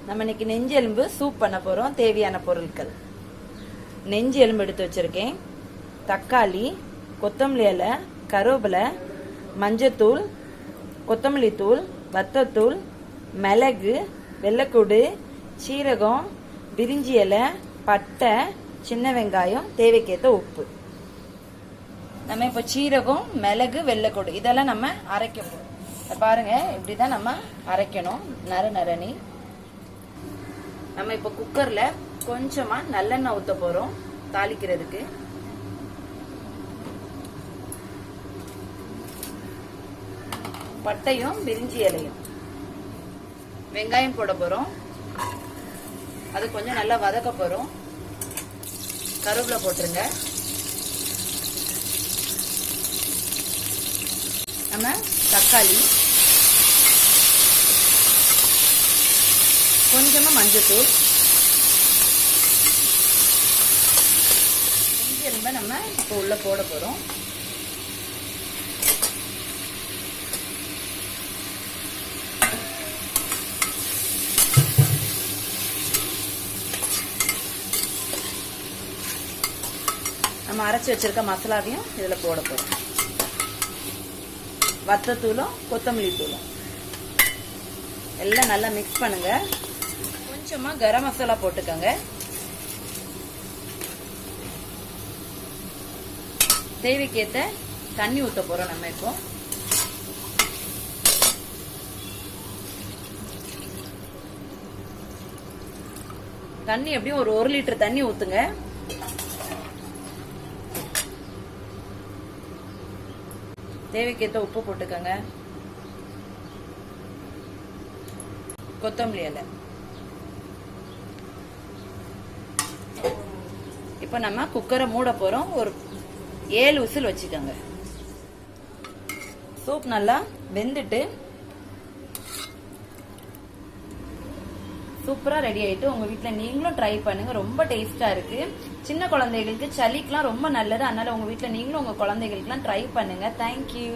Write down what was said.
நம்ம இன்னைக்கு நெஞ்சு எலும்பு சூப் பண்ண போறோம். தேவையான பொருட்கள்: நெஞ்சு எலும்பு எடுத்து வச்சிருக்கேன், தக்காளி, கொத்தமல்லி இலை, கருவேப்பிலை, மஞ்சத்தூள், கொத்தமல்லி தூள், வத்தத்தூள், மிளகு, வெள்ளைக்கூடு, சீரகம், பிரிஞ்சி இலை, பட்டை, சின்ன வெங்காயம், தேவைக்கேற்ற உப்பு. நம்ம இப்ப சீரகம், மிளகு, வெள்ளைக்கூடு இதெல்லாம் நம்ம அரைக்க போறோம். பாருங்க, இப்படிதான் நம்ம அரைக்கணும், நரநி. நம்ம இப்ப குக்கர்ல கொஞ்சமா நல்லெண்ணெய் ஊத்த போறோம் தாளிக்கிறதுக்கு. பட்டையும் பிரிஞ்சி இலையும், வெங்காயம் போட போறோம், அது கொஞ்சம் நல்லா வதக்க போறோம். கருவேப்பிலை போட்டுருங்க. நம்ம தக்காளி, கொஞ்சமா மஞ்சத்தூள், நெஞ்சு எலும்பை நம்ம இப்போ உள்ள போட போறோம். நம்ம அரைச்சு வச்சிருக்க மசாலாவையும் இதுல போட போறோம். வத்தத்தூளும் கொத்தமல்லி தூளும் எல்லாம் நல்லா மிக்ஸ் பண்ணுங்க. கொஞ்சமா கரம் மசாலா போட்டுக்கோங்க. தேவைக்கேற்ற தண்ணி ஊத்த போறோம். நம்ம இப்போ தண்ணி எப்படியும் ஒரு 1 லிட்டர் தண்ணி ஊத்துங்க. தேவைக்கேற்ற உப்பு போட்டுக்கோங்க. கொத்தமல்லி இலை. இப்ப நம்ம குக்கரை மூட போறோம். ஒரு 7 விசில் வச்சுக்கோங்க. சூப் நல்லா வெந்துட்டு சூப்பரா ரெடி ஆயிட்டு உங்க வீட்டுல நீங்களும் ட்ரை பண்ணுங்க. ரொம்ப டேஸ்டா இருக்கு. சின்ன குழந்தைகளுக்கு சளிக்கெல்லாம் ரொம்ப நல்லது. அதனால உங்க வீட்டுல நீங்களும் உங்க குழந்தைகளுக்கு ட்ரை பண்ணுங்க. தேங்க்யூ.